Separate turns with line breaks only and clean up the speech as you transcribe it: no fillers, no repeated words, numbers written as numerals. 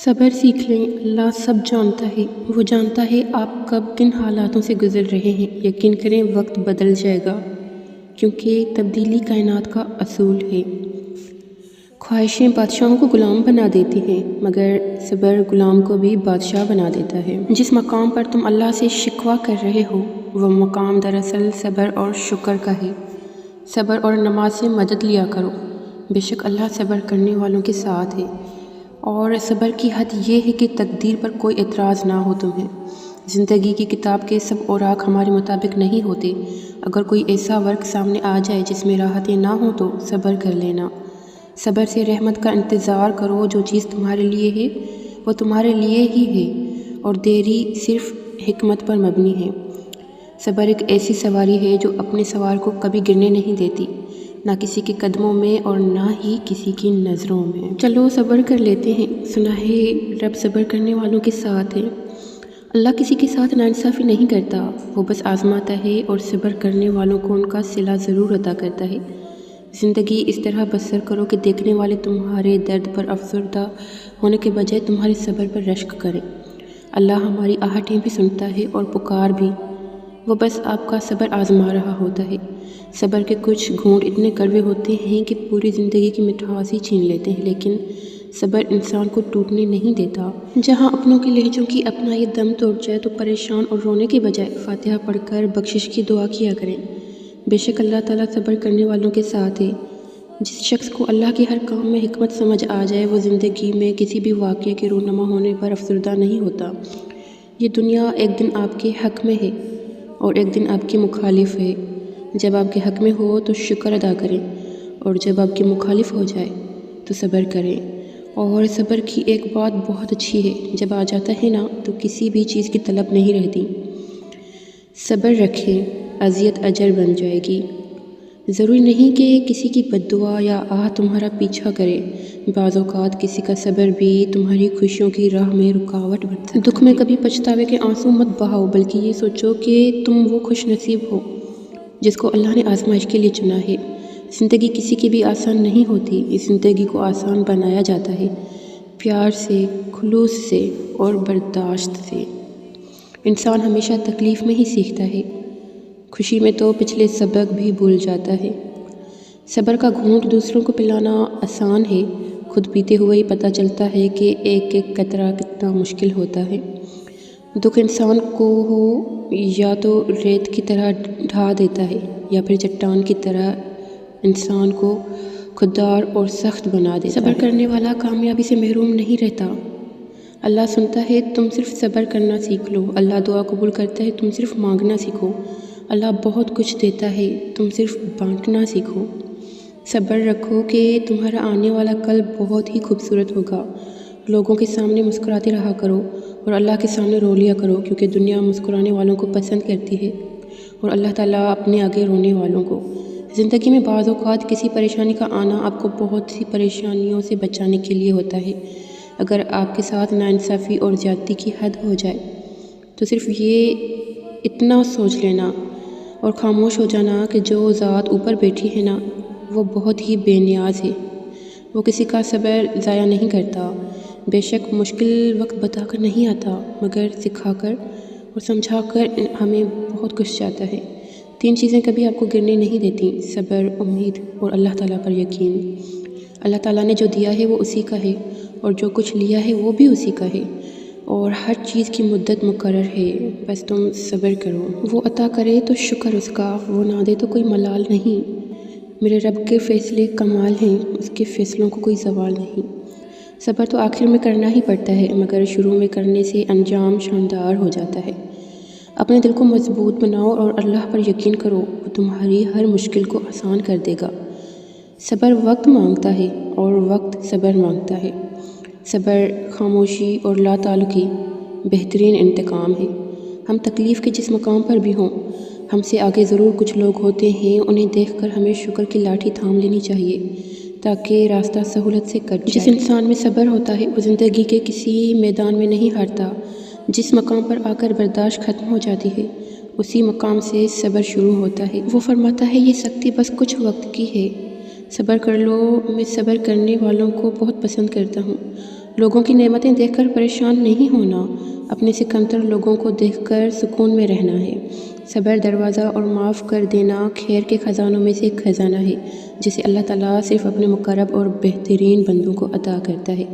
صبر سیکھ لیں، اللہ سب جانتا ہے۔ وہ جانتا ہے آپ کب کن حالاتوں سے گزر رہے ہیں۔ یقین کریں وقت بدل جائے گا، کیونکہ تبدیلی کائنات کا اصول ہے۔ خواہشیں بادشاہوں کو غلام بنا دیتی ہیں، مگر صبر غلام کو بھی بادشاہ بنا دیتا ہے۔ جس مقام پر تم اللہ سے شکوہ کر رہے ہو، وہ مقام دراصل صبر اور شکر کا ہے۔ صبر اور نماز سے مدد لیا کرو، بے شک اللہ صبر کرنے والوں کے ساتھ ہے۔ اور صبر کی حد یہ ہے کہ تقدیر پر کوئی اعتراض نہ ہو تمہیں۔ زندگی کی کتاب کے سب اوراق ہمارے مطابق نہیں ہوتے۔ اگر کوئی ایسا ورق سامنے آ جائے جس میں راحتیں نہ ہوں تو صبر کر لینا۔ صبر سے رحمت کا انتظار کرو۔ جو چیز تمہارے لیے ہے وہ تمہارے لیے ہی ہے، اور دیری صرف حکمت پر مبنی ہے۔ صبر ایک ایسی سواری ہے جو اپنے سوار کو کبھی گرنے نہیں دیتی، نہ کسی کے قدموں میں اور نہ ہی کسی کی نظروں میں۔ چلو صبر کر لیتے ہیں۔ سنا ہے رب صبر کرنے والوں کے ساتھ ہے۔ اللہ کسی کے ساتھ ناانصافی نہیں کرتا، وہ بس آزماتا ہے اور صبر کرنے والوں کو ان کا صلہ ضرور عطا کرتا ہے۔ زندگی اس طرح بسر کرو کہ دیکھنے والے تمہارے درد پر افسردہ ہونے کے بجائے تمہارے صبر پر رشک کریں۔ اللہ ہماری آہٹیں بھی سنتا ہے اور پکار بھی، وہ بس آپ کا صبر آزما رہا ہوتا ہے۔ صبر کے کچھ گھونٹ اتنے کڑوے ہوتے ہیں کہ پوری زندگی کی مٹھاس ہی چھین لیتے ہیں، لیکن صبر انسان کو ٹوٹنے نہیں دیتا۔ جہاں اپنوں کے لہجوں کی اپنا یہ دم توڑ جائے تو پریشان اور رونے کے بجائے فاتحہ پڑھ کر بخشش کی دعا کیا کریں۔ بے شک اللہ تعالیٰ صبر کرنے والوں کے ساتھ ہے۔ جس شخص کو اللہ کے ہر کام میں حکمت سمجھ آ جائے وہ زندگی میں کسی بھی واقعے کے رونما ہونے پر افسردہ نہیں ہوتا۔ یہ دنیا ایک دن آپ کے حق میں ہے اور ایک دن آپ کے مخالف ہے۔ جب آپ کے حق میں ہو تو شکر ادا کریں، اور جب آپ کے مخالف ہو جائے تو صبر کریں۔ اور صبر کی ایک بات بہت اچھی ہے، جب آ جاتا ہے نا تو کسی بھی چیز کی طلب نہیں رہتی۔ صبر رکھیں، اذیت اجر بن جائے گی۔ ضروری نہیں کہ کسی کی بد دعا یا آہ تمہارا پیچھا کرے۔ بعض اوقات کسی کا صبر بھی تمہاری خوشیوں کی راہ میں رکاوٹ بن سکتا ہے۔ دکھ میں کبھی پچھتاوے کے آنسو مت بہاؤ، بلکہ یہ سوچو کہ تم وہ خوش نصیب ہو جس کو اللہ نے آزمائش کے لیے چنا ہے۔ زندگی کسی کی بھی آسان نہیں ہوتی، اس زندگی کو آسان بنایا جاتا ہے پیار سے، خلوص سے اور برداشت سے۔ انسان ہمیشہ تکلیف میں ہی سیکھتا ہے، خوشی میں تو پچھلے سبق بھی بھول جاتا ہے۔ صبر کا گھونٹ دوسروں کو پلانا آسان ہے، خود پیتے ہوئے ہی پتہ چلتا ہے کہ ایک ایک قطرہ کتنا مشکل ہوتا ہے۔ دکھ انسان کو ہو یا تو ریت کی طرح ڈھا دیتا ہے یا پھر چٹان کی طرح انسان کو خوددار اور سخت بنا دیتا ہے۔ صبر کرنے والا کامیابی سے محروم نہیں رہتا۔ اللہ سنتا ہے، تم صرف صبر کرنا سیکھ لو۔ اللہ دعا قبول کرتا ہے، تم صرف مانگنا سیکھو۔ اللہ بہت کچھ دیتا ہے، تم صرف بانٹنا سیکھو۔ صبر رکھو کہ تمہارا آنے والا کل بہت ہی خوبصورت ہوگا۔ لوگوں کے سامنے مسکراتے رہا کرو اور اللہ کے سامنے رو لیا کرو، کیونکہ دنیا مسکرانے والوں کو پسند کرتی ہے اور اللہ تعالیٰ اپنے آگے رونے والوں کو۔ زندگی میں بعض اوقات کسی پریشانی کا آنا آپ کو بہت سی پریشانیوں سے بچانے کے لیے ہوتا ہے۔ اگر آپ کے ساتھ ناانصافی اور زیادتی کی حد ہو جائے تو صرف یہ اتنا سوچ لینا اور خاموش ہو جانا کہ جو ذات اوپر بیٹھی ہے نا وہ بہت ہی بے نیاز ہے، وہ کسی کا صبر ضائع نہیں کرتا۔ بے شک مشکل وقت بتا کر نہیں آتا، مگر سکھا کر اور سمجھا کر ہمیں بہت کچھ جاتا ہے۔ 3 چیزیں کبھی آپ کو گرنے نہیں دیتی: صبر، امید اور اللہ تعالیٰ پر یقین۔ اللہ تعالیٰ نے جو دیا ہے وہ اسی کا ہے، اور جو کچھ لیا ہے وہ بھی اسی کا ہے، اور ہر چیز کی مدت مقرر ہے، بس تم صبر کرو۔ وہ عطا کرے تو شکر اس کا، وہ نہ دے تو کوئی ملال نہیں۔ میرے رب کے فیصلے کمال ہیں، اس کے فیصلوں کو کوئی زوال نہیں۔ صبر تو آخر میں کرنا ہی پڑتا ہے، مگر شروع میں کرنے سے انجام شاندار ہو جاتا ہے۔ اپنے دل کو مضبوط بناؤ اور اللہ پر یقین کرو، وہ تمہاری ہر مشکل کو آسان کر دے گا۔ صبر وقت مانگتا ہے اور وقت صبر مانگتا ہے۔ صبر، خاموشی اور لا تعلقی بہترین انتقام ہے۔ ہم تکلیف کے جس مقام پر بھی ہوں، ہم سے آگے ضرور کچھ لوگ ہوتے ہیں، انہیں دیکھ کر ہمیں شکر کی لاٹھی تھام لینی چاہیے تاکہ راستہ سہولت سے کٹ جائے۔ جس انسان میں صبر ہوتا ہے وہ زندگی کے کسی میدان میں نہیں ہارتا۔ جس مقام پر آ کر برداشت ختم ہو جاتی ہے اسی مقام سے صبر شروع ہوتا ہے۔ وہ فرماتا ہے، یہ سختی بس کچھ وقت کی ہے، صبر کر لو۔ میں صبر کرنے والوں کو بہت پسند کرتا ہوں لوگوں کی نعمتیں دیکھ کر پریشان نہیں ہونا، اپنے سے کمتر لوگوں کو دیکھ کر سکون میں رہنا ہے۔ صبر دروازہ اور معاف کر دینا خیر کے خزانوں میں سے ایک خزانہ ہے جسے اللہ تعالیٰ صرف اپنے مقرب اور بہترین بندوں کو عطا کرتا ہے۔